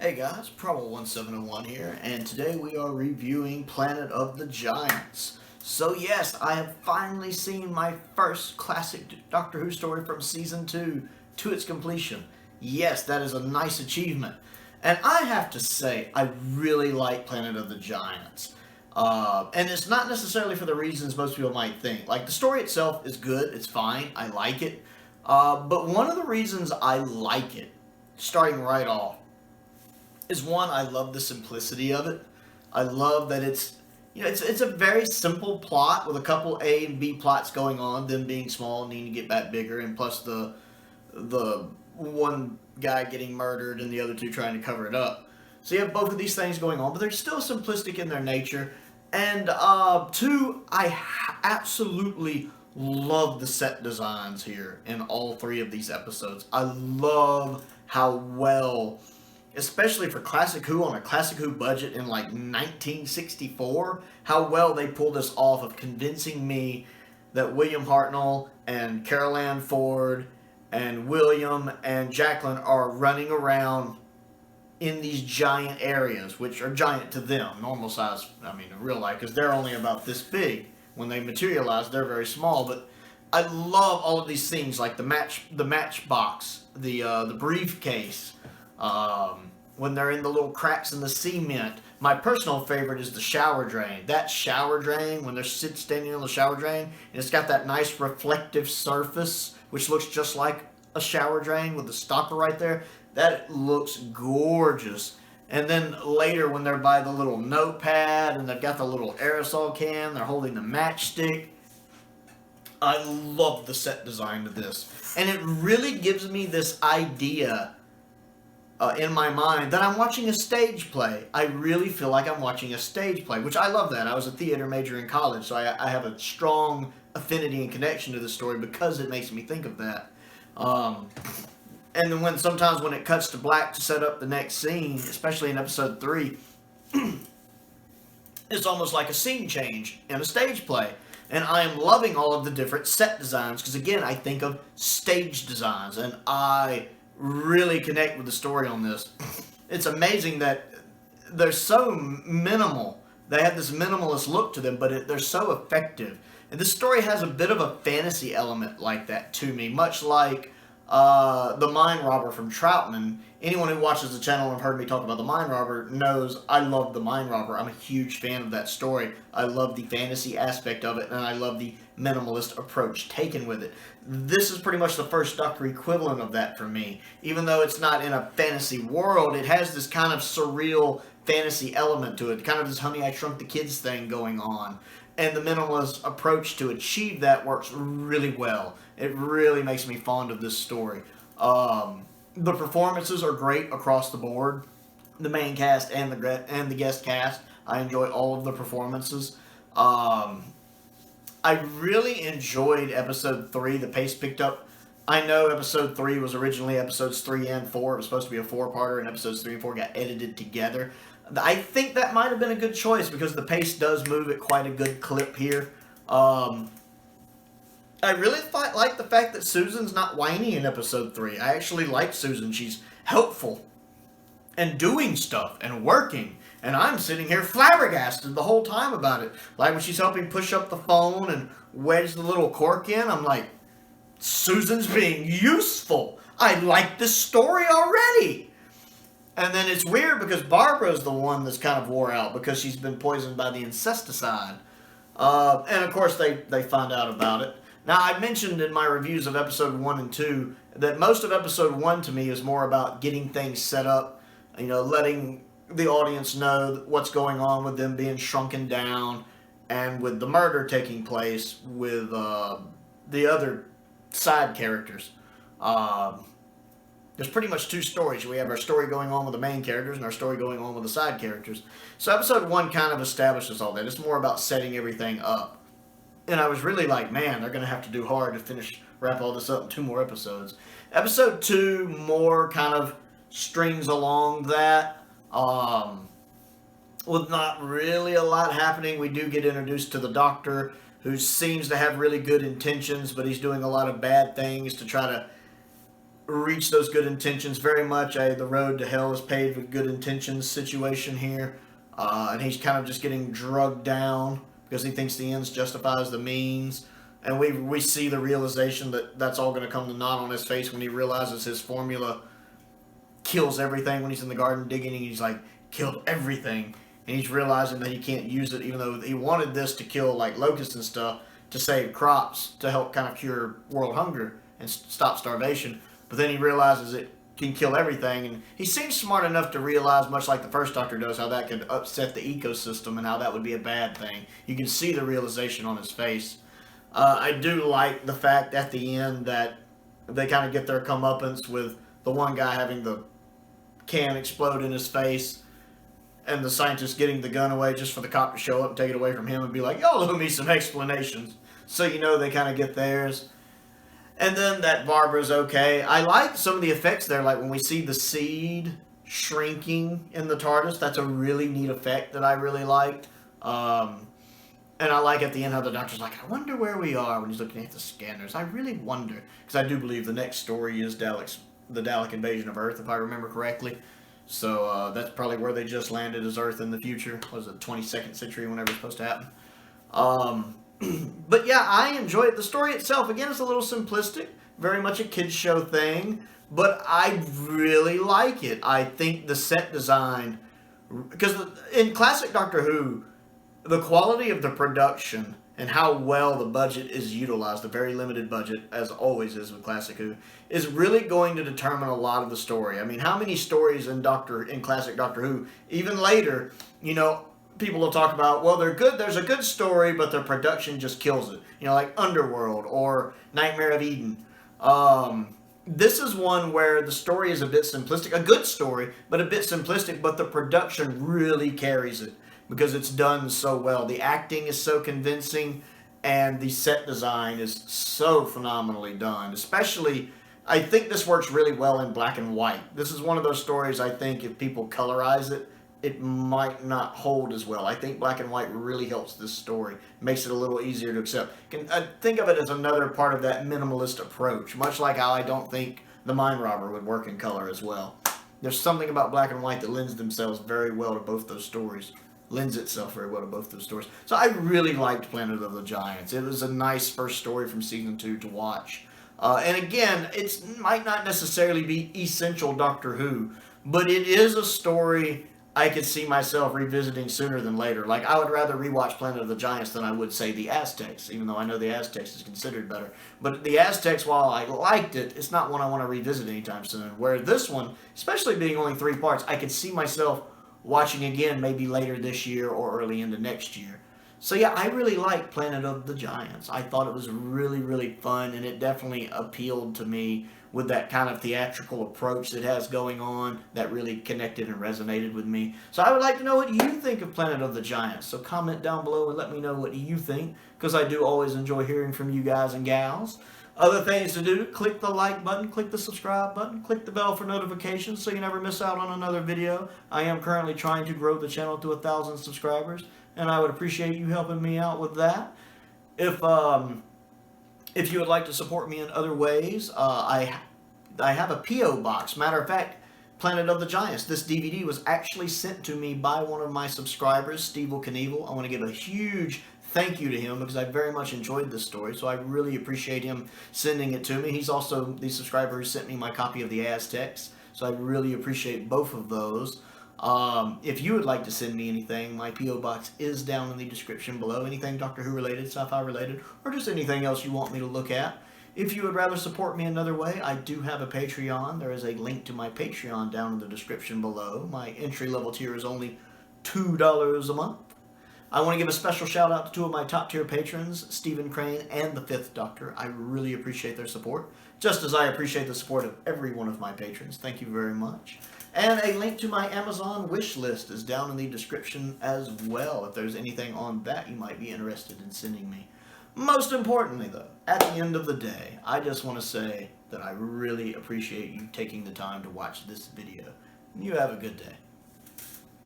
Hey guys, Prowl 1701 here, and today we are reviewing Planet of the Giants. So yes, I have finally seen my first classic Doctor Who story from Season 2 to its completion. Yes, that is a nice achievement. And I have to say, I really like Planet of the Giants. And it's not necessarily for the reasons most people might think. Like, the story itself is good, it's fine, I like it. But one of the reasons I like it, starting right off, is one, I love the simplicity of it. I love that it's a very simple plot with a couple A and B plots going on, them being small and needing to get back bigger, and plus the one guy getting murdered and the other two trying to cover it up. So you have both of these things going on, but they're still simplistic in their nature. And two, absolutely love the set designs here in all three of these episodes. I love how well, especially for Classic Who on a Classic Who budget in like 1964, how well they pull this off of convincing me that William Hartnell and Carol Ann Ford and William and Jacqueline are running around in these giant areas, which are giant to them, normal size, I mean in real life, because they're only about this big. When they materialize, they're very small, but I love all of these things, like the matchbox, the briefcase, when they're in the little cracks in the cement. My personal favorite is the shower drain. That shower drain, when they're standing on the shower drain, and it's got that nice reflective surface, which looks just like a shower drain with the stopper right there. That looks gorgeous. And then later when they're by the little notepad and they've got the little aerosol can, they're holding the matchstick. I love the set design of this. And it really gives me this idea in my mind that I'm watching a stage play. I really feel like I'm watching a stage play, which I love that. I was a theater major in college, so I have a strong affinity and connection to the story because it makes me think of that. And then sometimes when it cuts to black to set up the next scene, especially in episode 3, it's almost like a scene change in a stage play. And I am loving all of the different set designs because, again, I think of stage designs, and I really connect with the story on this. It's amazing that they're so minimal. They have this minimalist look to them, but they're so effective. And this story has a bit of a fantasy element like that to me, much like the Mine Robber from Troutman. Anyone who watches the channel and have heard me talk about the Mine Robber knows I love the Mine Robber. I'm a huge fan of that story. I love the fantasy aspect of it, and I love the minimalist approach taken with it. This is pretty much the first Doctor equivalent of that for me. Even though it's not in a fantasy world, it has this kind of surreal fantasy element to it, kind of this Honey, I Shrunk the Kids thing going on. And the minimalist approach to achieve that works really well. It really makes me fond of this story. The performances are great across the board. The main cast and the guest cast, I enjoy all of the performances. I really enjoyed episode 3. The pace picked up. I know episode 3 was originally episodes 3 and 4. It was supposed to be a 4-parter, and episodes 3 and 4 got edited together. I think that might have been a good choice because the pace does move at quite a good clip here. I really like the fact that Susan's not whiny in episode 3. I actually like Susan. She's helpful and doing stuff and working. And I'm sitting here flabbergasted the whole time about it. Like when she's helping push up the phone and wedge the little cork in, I'm like, Susan's being useful. I like this story already. And then it's weird because Barbara's the one that's kind of wore out because she's been poisoned by the incesticide. And of course they find out about it. Now, I mentioned in my reviews of episode 1 and 2 that most of episode 1 to me is more about getting things set up, letting the audience know what's going on with them being shrunken down and with the murder taking place with the other side characters. There's pretty much 2 stories. We have our story going on with the main characters and our story going on with the side characters. So episode 1 kind of establishes all that. It's more about setting everything up. And I was really like, man, they're going to have to do hard to wrap all this up in 2 more episodes. Episode 2 more kind of strings along that. With not really a lot happening, we do get introduced to the Doctor, who seems to have really good intentions, but he's doing a lot of bad things to try to reach those good intentions. Very much the road to hell is paved with good intentions situation here. And he's kind of just getting drugged down because he thinks the ends justifies the means. And we see the realization that that's all going to come to naught on his face when he realizes his formula kills everything when he's in the garden digging. And he's like, killed everything. And he's realizing that he can't use it, even though he wanted this to kill like locusts and stuff to save crops to help kind of cure world hunger and stop starvation. But then he realizes it can kill everything, and he seems smart enough to realize, much like the first Doctor does, how that could upset the ecosystem and how that would be a bad thing. You can see the realization on his face. I do like the fact at the end that they kind of get their comeuppance with the one guy having the can explode in his face and the scientist getting the gun away just for the cop to show up and take it away from him and be like, y'all owe me some explanations. So you know they kind of get theirs. And then that Barbara's okay. I like some of the effects there, like when we see the seed shrinking in the TARDIS. That's a really neat effect that I really liked. And I like at the end how the Doctor's like, I wonder where we are when he's looking at the scanners. I really wonder. Because I do believe the next story is the Dalek invasion of Earth, if I remember correctly. So that's probably where they just landed as Earth in the future. Was it 22nd century, whenever it's supposed to happen? But yeah, I enjoy it. The story itself, again, is a little simplistic. Very much a kid's show thing. But I really like it. I think the set design... Because in classic Doctor Who, the quality of the production and how well the budget is utilized, the very limited budget, as always is with classic Who, is really going to determine a lot of the story. I mean, how many stories in classic Doctor Who, even later, you know, people will talk about, well, they're good, there's a good story, but their production just kills it. You know, like Underworld or Nightmare of Eden. This is one where the story is a bit simplistic. A good story, but a bit simplistic, but the production really carries it because it's done so well. The acting is so convincing, and the set design is so phenomenally done. Especially, I think this works really well in black and white. This is one of those stories, I think, if people colorize it, it might not hold as well. I think black and white really helps this story. Makes it a little easier to accept. Think of it as another part of that minimalist approach. Much like how I don't think The Mind Robber would work in color as well. There's something about black and white that lends themselves very well to both those stories. Lends itself very well to both those stories. So I really liked Planet of the Giants. It was a nice first story from Season 2 to watch. And again, it might not necessarily be essential Doctor Who, but it is a story I could see myself revisiting sooner than later. Like, I would rather rewatch Planet of the Giants than I would, say, the Aztecs, even though I know the Aztecs is considered better. But the Aztecs, while I liked it, it's not one I want to revisit anytime soon. Where this one, especially being only 3 parts, I could see myself watching again maybe later this year or early into next year. So yeah, I really liked Planet of the Giants. I thought it was really, really fun, and it definitely appealed to me with that kind of theatrical approach that has going on that really connected and resonated with me. So I would like to know what you think of Planet of the Giants. So comment down below and let me know what you think, because I do always enjoy hearing from you guys and gals. Other things to do, click the like button, click the subscribe button, click the bell for notifications so you never miss out on another video. I am currently trying to grow the channel to 1,000 subscribers, and I would appreciate you helping me out with that. If you would like to support me in other ways, I have a P.O. box. Matter of fact, Planet of the Giants, this DVD was actually sent to me by one of my subscribers, Steve Knievel. I want to give a huge thank you to him because I very much enjoyed this story, so I really appreciate him sending it to me. He's also the subscriber who sent me my copy of the Aztecs, so I really appreciate both of those. If you would like to send me anything, my P.O. box is down in the description below. Anything Doctor Who related, sci-fi related, or just anything else you want me to look at. If you would rather support me another way, I do have a Patreon. There is a link to my Patreon down in the description below. My entry-level tier is only $2 a month. I want to give a special shout out to 2 of my top tier patrons, Stephen Crane and the 5th Doctor. I really appreciate their support, just as I appreciate the support of every one of my patrons. Thank you very much. And a link to my Amazon wish list is down in the description as well, if there's anything on that you might be interested in sending me. Most importantly, though, at the end of the day, I just want to say that I really appreciate you taking the time to watch this video. You have a good day.